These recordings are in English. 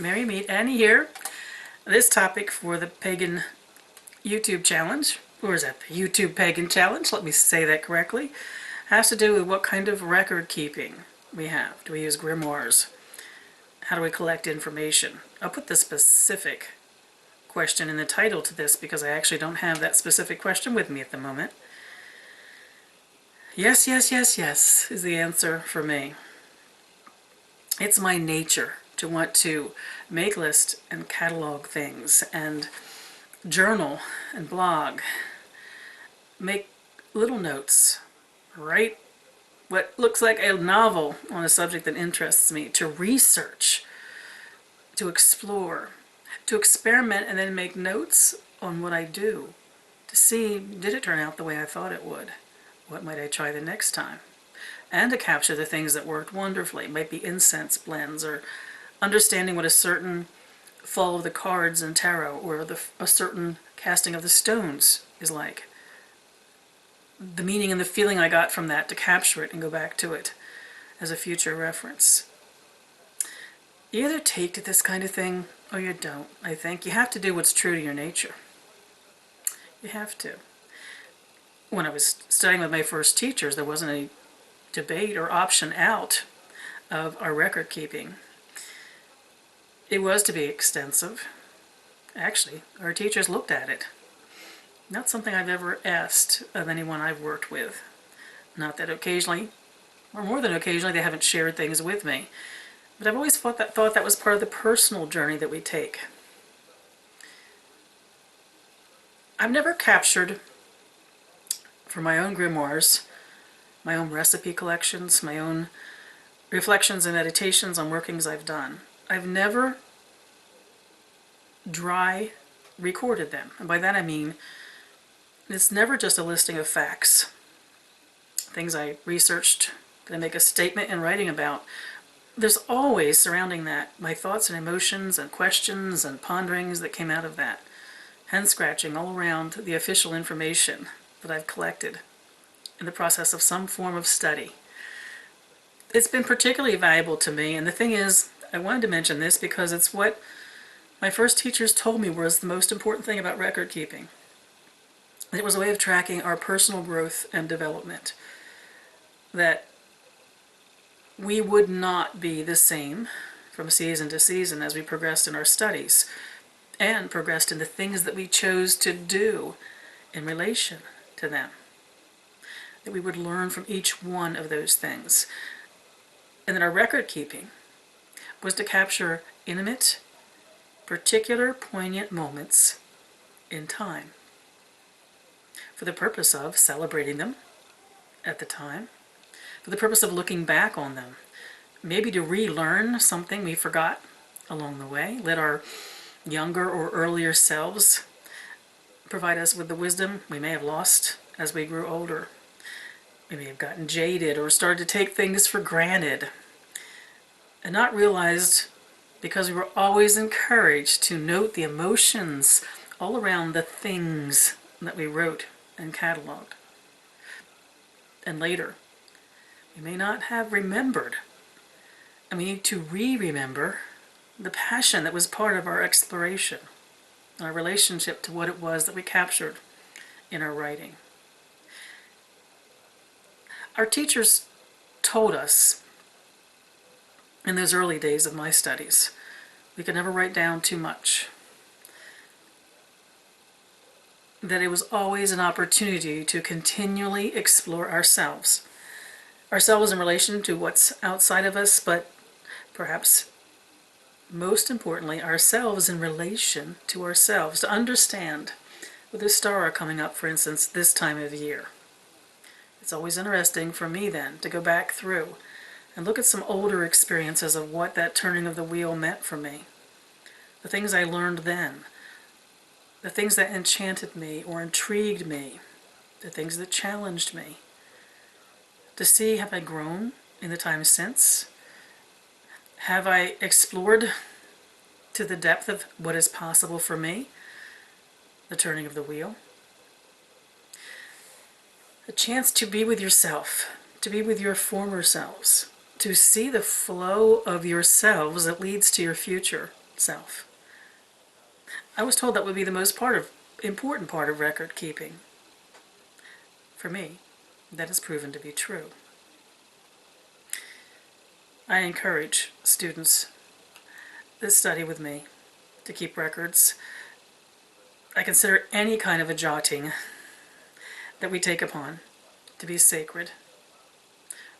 Merry Meet Annie here. This topic for the Pagan YouTube challenge, or is that the YouTube Pagan challenge? Let me say that correctly. Has to do with what kind of record keeping we have. Do we use grimoires? How do we collect information? I'll put the specific question in the title to this because I actually don't have that specific question with me at the moment. Yes, yes, yes, yes is the answer for me. It's my nature to want to make lists and catalog things and journal and blog, make little notes, write what looks like a novel on a subject that interests me, to research, to explore, to experiment, and then make notes on what I do to see, did it turn out the way I thought it would? What might I try the next time? And to capture the things that worked wonderfully. It might be incense blends, or understanding what a certain fall of the cards in tarot, or a certain casting of the stones is like. The meaning and the feeling I got from that, to capture it and go back to it as a future reference. You either take to this kind of thing or you don't, I think. You have to do what's true to your nature. You have to. When I was studying with my first teachers, there wasn't any debate or option out of our record keeping. It was to be extensive. Actually, our teachers looked at it. Not something I've ever asked of anyone I've worked with. Not that occasionally, or more than occasionally, they haven't shared things with me. But I've always thought that was part of the personal journey that we take. I've never captured, for my own grimoires, my own recipe collections, my own reflections and meditations on workings I've done. I've never dry recorded them. And by that I mean, it's never just a listing of facts, things I researched that I make a statement in writing about. There's always surrounding that my thoughts and emotions and questions and ponderings that came out of that. Hand scratching all around the official information that I've collected in the process of some form of study. It's been particularly valuable to me, and the thing is, I wanted to mention this because it's what my first teachers told me was the most important thing about record keeping. It was a way of tracking our personal growth and development. That we would not be the same from season to season as we progressed in our studies and progressed in the things that we chose to do in relation to them. That we would learn from each one of those things. And that our record keeping was to capture intimate, particular, poignant moments in time for the purpose of celebrating them at the time, for the purpose of looking back on them, maybe to relearn something we forgot along the way. Let our younger or earlier selves provide us with the wisdom we may have lost as we grew older. We may have gotten jaded or started to take things for granted and not realized, because we were always encouraged to note the emotions all around the things that we wrote and cataloged. And later, we may not have remembered, and we need to remember the passion that was part of our exploration, our relationship to what it was that we captured in our writing. Our teachers told us in those early days of my studies, we could never write down too much. That it was always an opportunity to continually explore ourselves. Ourselves in relation to what's outside of us, but perhaps most importantly, ourselves in relation to ourselves, to understand with a star coming up, for instance, this time of year. It's always interesting for me then to go back through and look at some older experiences of what that turning of the wheel meant for me. The things I learned then, the things that enchanted me or intrigued me, the things that challenged me. To see, have I grown in the time since? Have I explored to the depth of what is possible for me? The turning of the wheel. A chance to be with yourself, to be with your former selves, to see the flow of yourselves that leads to your future self. I was told that would be the most important part of record keeping. For me, that has proven to be true. I encourage students that study with me to keep records. I consider any kind of a jotting that we take upon to be sacred.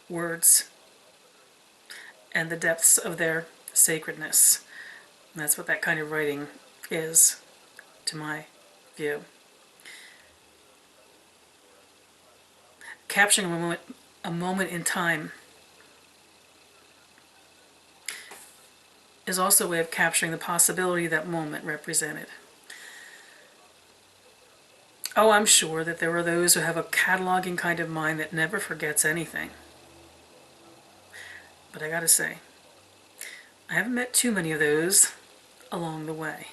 Words and the depths of their sacredness. And that's what that kind of writing is, to my view. Capturing a moment in time is also a way of capturing the possibility that moment represented. Oh, I'm sure that there are those who have a cataloging kind of mind that never forgets anything. But I gotta say, I haven't met too many of those along the way.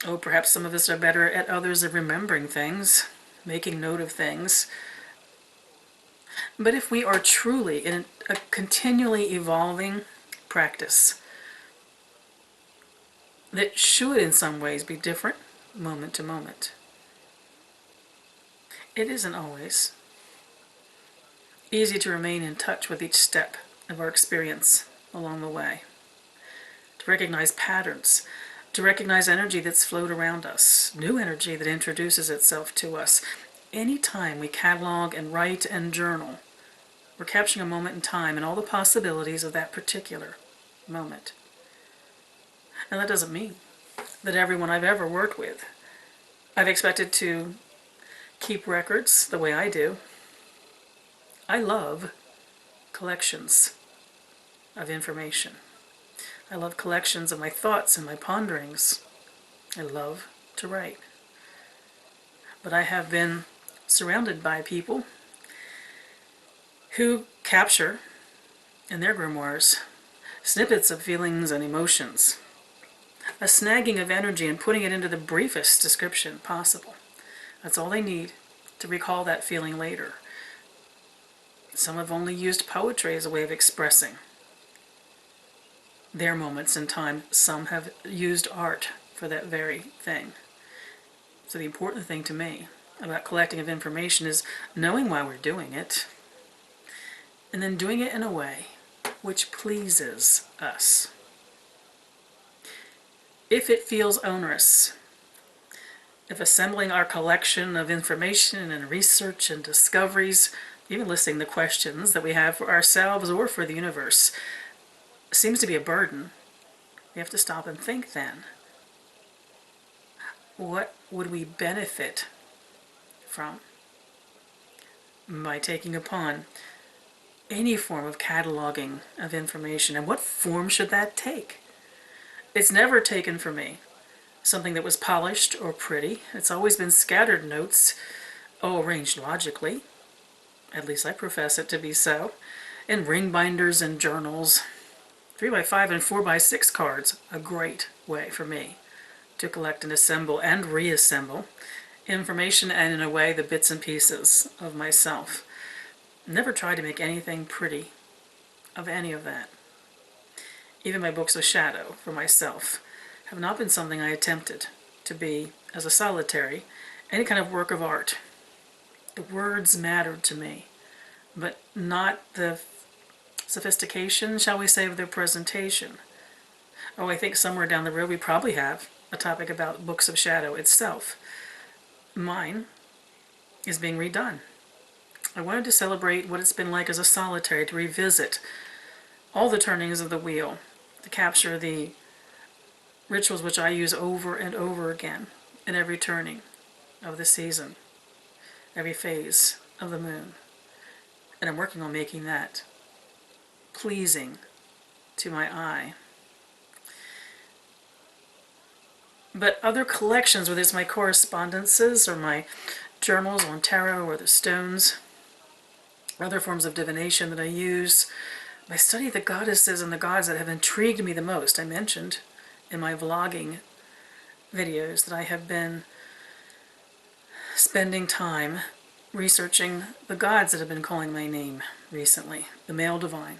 Oh, perhaps some of us are better at others of remembering things, making note of things. But if we are truly in a continually evolving practice that should in some ways be different moment to moment, it isn't always easy to remain in touch with each step of our experience along the way, to recognize patterns, to recognize energy that's flowed around us, new energy that introduces itself to us. Anytime we catalog and write and journal, we're capturing a moment in time and all the possibilities of that particular moment. Now that doesn't mean that everyone I've ever worked with I've expected to keep records the way I do. I love collections of information. I love collections of my thoughts and my ponderings. I love to write. But I have been surrounded by people who capture in their grimoires snippets of feelings and emotions, a snagging of energy and putting it into the briefest description possible. That's all they need to recall that feeling later. Some have only used poetry as a way of expressing their moments in time. Some have used art for that very thing. So the important thing to me about collecting of information is knowing why we're doing it, and then doing it in a way which pleases us. If it feels onerous, if assembling our collection of information and research and discoveries, even listing the questions that we have for ourselves or for the universe, seems to be a burden, we have to stop and think then. What would we benefit from by taking upon any form of cataloging of information, and what form should that take? It's never taken for me something that was polished or pretty. It's always been scattered notes, arranged logically. At least I profess it to be so. In ring binders and journals. 3x5 and 4x6 cards, a great way for me to collect and assemble and reassemble information, and in a way the bits and pieces of myself. Never tried to make anything pretty of any of that. Even my books of shadow for myself have not been something I attempted to be as a solitary, any kind of work of art. The words mattered to me, but not the sophistication, shall we say, of their presentation. Oh, I think somewhere down the road we probably have a topic about books of shadow itself. Mine is being redone. I wanted to celebrate what it's been like as a solitary, to revisit all the turnings of the wheel, to capture the rituals which I use over and over again in every turning of the season, every phase of the moon. And I'm working on making that pleasing to my eye. But other collections, whether it's my correspondences or my journals on tarot or the stones, other forms of divination that I use, my study of the goddesses and the gods that have intrigued me the most. I mentioned in my vlogging videos that I have been spending time researching the gods that have been calling my name recently, the male divine.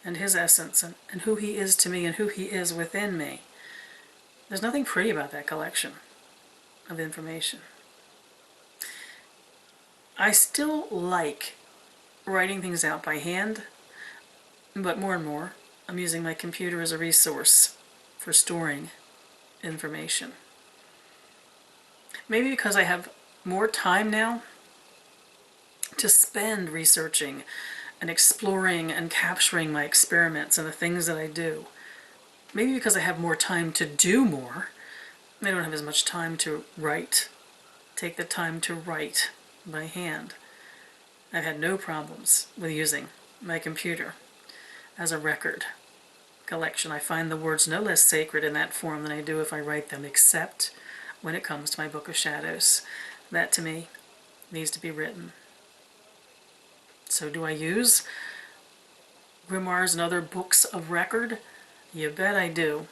and His essence, and who He is to me and who He is within me. There's nothing pretty about that collection of information. I still like writing things out by hand, but more and more I'm using my computer as a resource for storing information. Maybe because I have more time now to spend researching and exploring and capturing my experiments and the things that I do. Maybe because I have more time to do more, I don't have as much time to write. Take the time to write by hand. I've had no problems with using my computer as a record collection. I find the words no less sacred in that form than I do if I write them, except when it comes to my Book of Shadows. That, to me, needs to be written. So do I use grimoires and other books of record? You bet I do.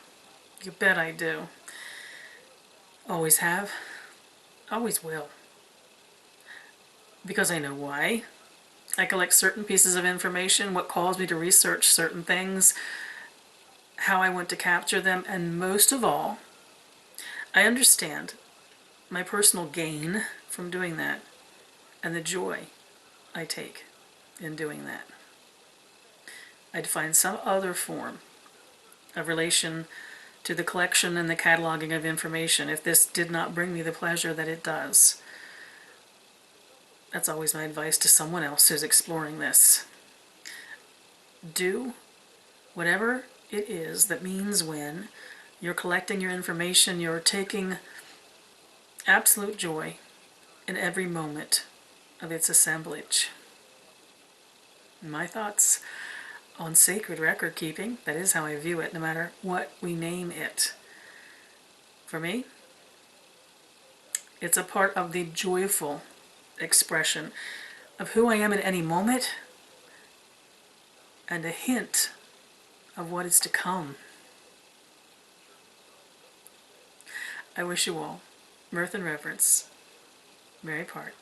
You bet I do. Always have. Always will. Because I know why. I collect certain pieces of information, what caused me to research certain things, how I want to capture them, and most of all, I understand my personal gain from doing that and the joy I take in doing that. I'd find some other form of relation to the collection and the cataloging of information if this did not bring me the pleasure that it does. That's always my advice to someone else who's exploring this. Do whatever it is that means when you're collecting your information, you're taking absolute joy in every moment of its assemblage. My thoughts on sacred record keeping, that is how I view it, no matter what we name it. For me, it's a part of the joyful expression of who I am at any moment and a hint of what is to come. I wish you all mirth and reverence. Mary Part.